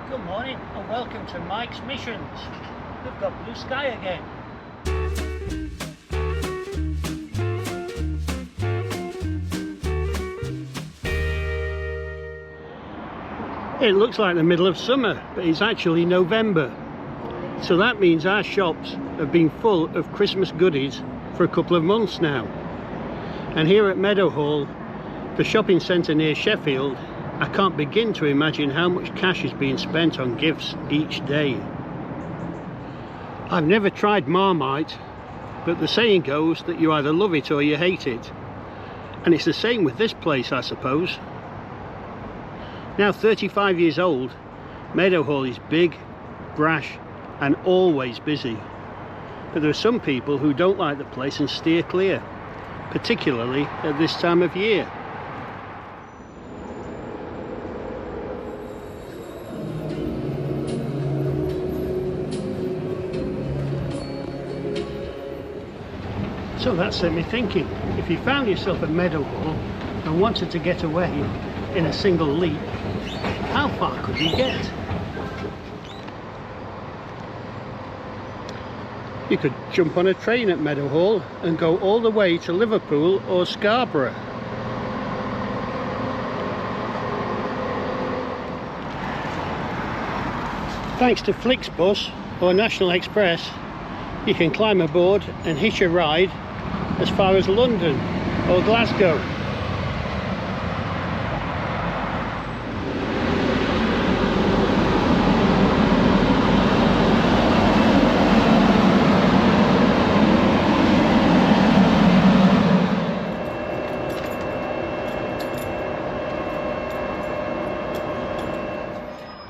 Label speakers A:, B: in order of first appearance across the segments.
A: Good morning and welcome to Mike's Missions. We've got blue sky again. It looks like the middle of summer, but it's actually November. So that means our shops have been full of Christmas goodies for a couple of months now. And here at Meadowhall, the shopping centre near Sheffield, I can't begin to imagine how much cash is being spent on gifts each day. I've never tried Marmite, but the saying goes that you either love it or you hate it. And it's the same with this place, I suppose. Now 35 years old, Meadowhall is big, brash and always busy. But there are some people who don't like the place and steer clear, particularly at this time of year. So that set me thinking, if you found yourself at Meadowhall and wanted to get away in a single leap, how far could you get? You could jump on a train at Meadowhall and go all the way to Liverpool or Scarborough. Thanks to Flixbus or National Express, you can climb aboard and hitch a ride as far as London or Glasgow.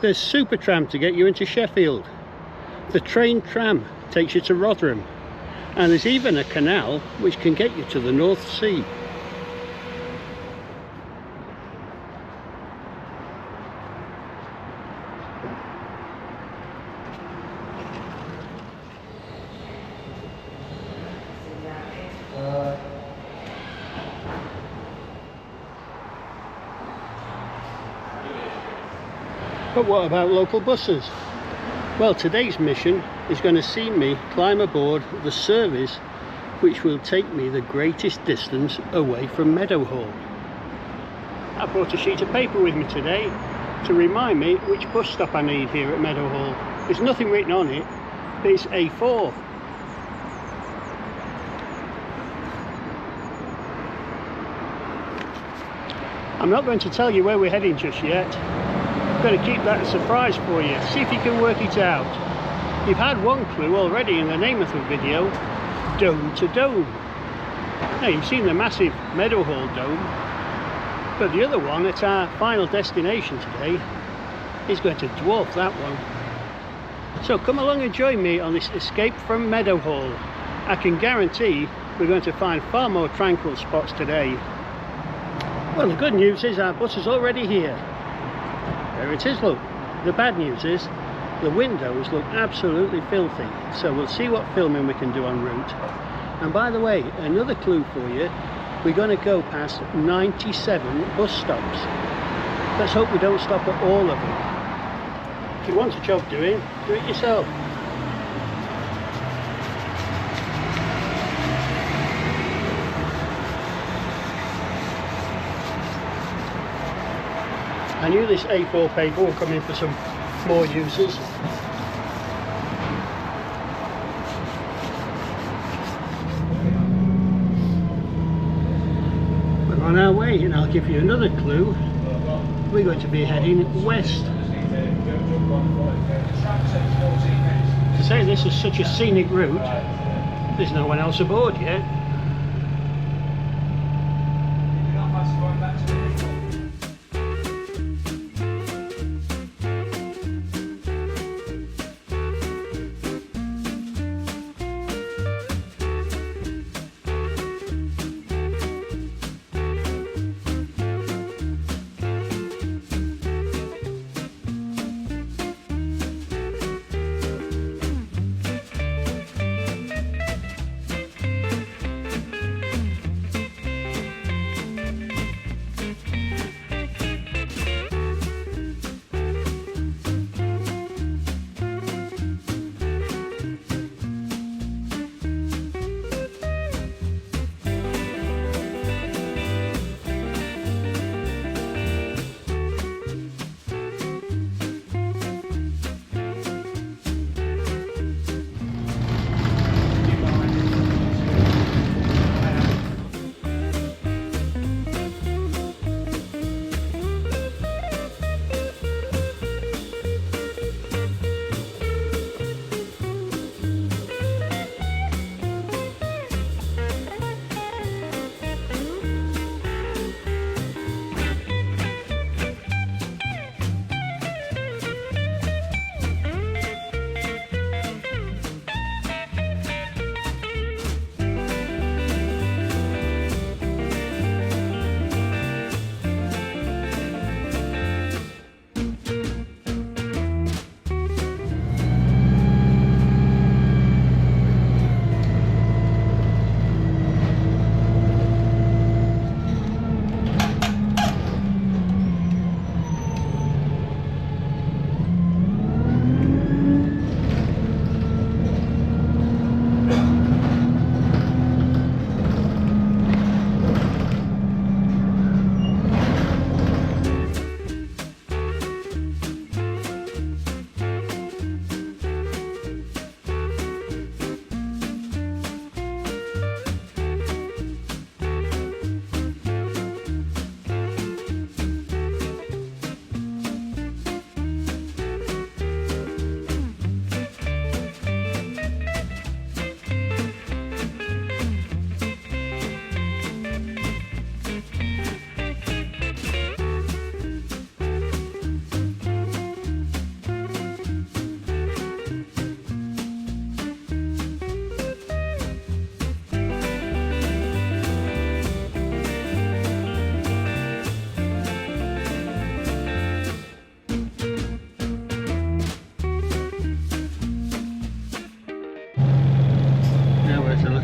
A: There's Supertram to get you into Sheffield. The train tram takes you to Rotherham, and there's even a canal which can get you to the North Sea. But what about local buses? Well, today's mission is going to see me climb aboard the service which will take me the greatest distance away from Meadowhall. I brought a sheet of paper with me today to remind me which bus stop I need here at Meadowhall. There's nothing written on it, but it's A4. I'm not going to tell you where we're heading just yet. I'm going to keep that a surprise for you. See if you can work it out. You've had one clue already in the name of the video, Dome to Dome. Now you've seen the massive Meadowhall dome, but the other one at our final destination today is going to dwarf that one. So come along and join me on this escape from Meadowhall. I can guarantee we're going to find far more tranquil spots today. Well, the good news is our bus is already here. There it is, look. The bad news is the windows look absolutely filthy, so we'll see what filming we can do en route. And by the way, another clue for you, we're going to go past 97 bus stops. Let's hope we don't stop at all of them. If you want a job doing, do it yourself. I knew this A4 paper would come in for some more uses. We're on our way, and I'll give you another clue. We're going to be heading west. To say this is such a scenic route, there's no one else aboard yet.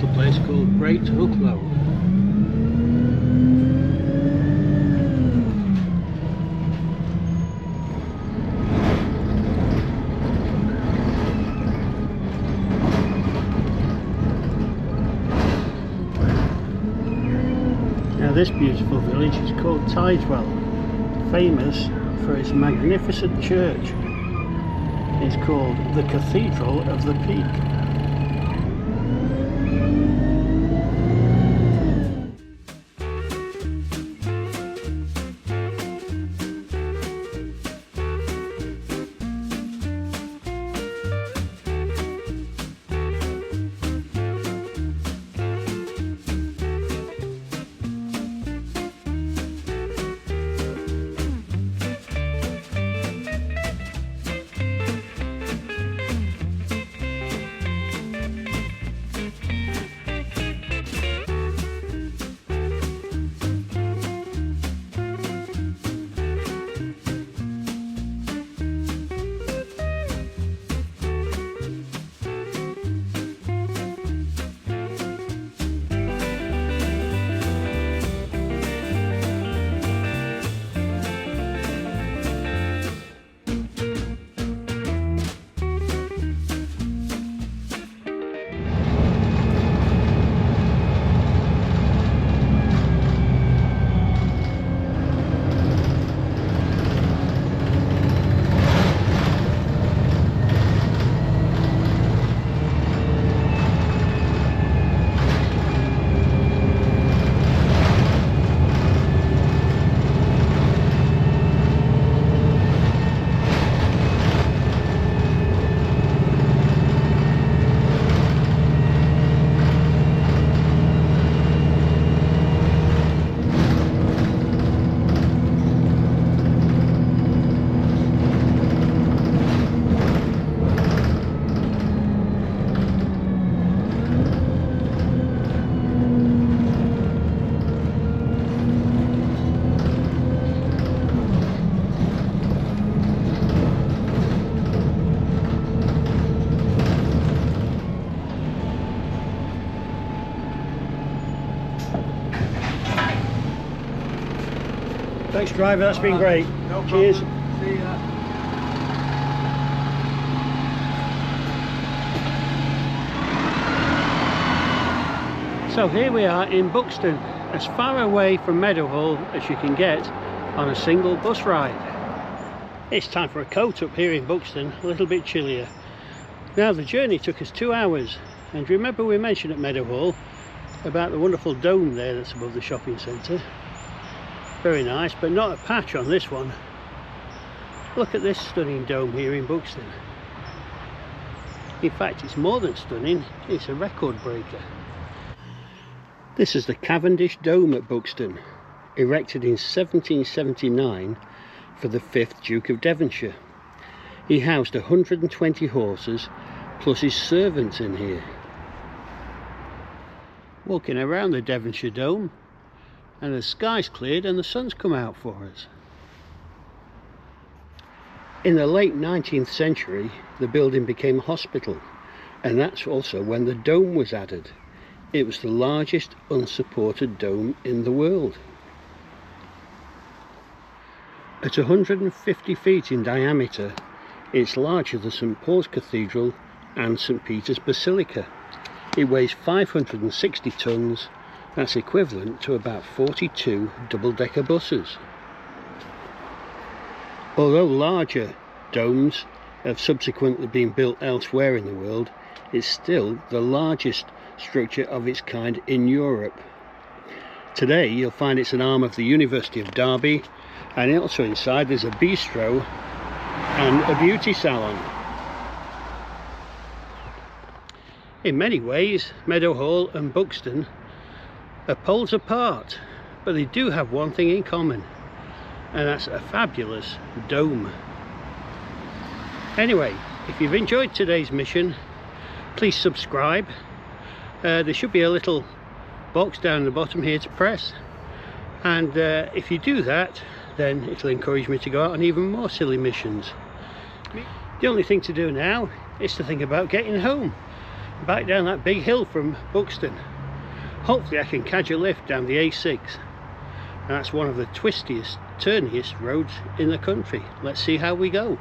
A: little place called Great Hooklow. Now this beautiful village is called Tideswell, famous for its magnificent church. It's called the Cathedral of the Peak. Thanks driver, that's been great.
B: No
A: Cheers.
B: problem. See ya.
A: So here we are in Buxton, as far away from Meadowhall as you can get on a single bus ride. It's time for a coat up here in Buxton, a little bit chillier. Now the journey took us 2 hours, and remember we mentioned at Meadowhall about the wonderful dome there that's above the shopping centre. Very nice, but not a patch on this one. Look at this stunning dome here in Buxton. In fact, it's more than stunning, it's a record breaker. This is the Cavendish Dome at Buxton, erected in 1779 for the 5th Duke of Devonshire. He housed 120 horses plus his servants in here. Walking around the Devonshire Dome, and the sky's cleared and the sun's come out for us. In the late 19th century, the building became a hospital, and that's also when the dome was added. It was the largest unsupported dome in the world. At 150 feet in diameter, it's larger than St Paul's Cathedral and St Peter's Basilica. It weighs 560 tonnes. That's equivalent to about 42 double-decker buses. Although larger domes have subsequently been built elsewhere in the world, it's still the largest structure of its kind in Europe. Today you'll find it's an arm of the University of Derby, and also inside there's a bistro and a beauty salon. In many ways, Meadowhall and Buxton are poles apart, but they do have one thing in common, and that's a fabulous dome. Anyway, if you've enjoyed today's mission, please subscribe. There should be a little box down the bottom here to press, and if you do that, then it'll encourage me to go out on even more silly missions. The only thing to do now is to think about getting home. back down that big hill from Buxton. Hopefully I can catch a lift down the A6. And that's one of the twistiest, turniest roads in the country. Let's see how we go.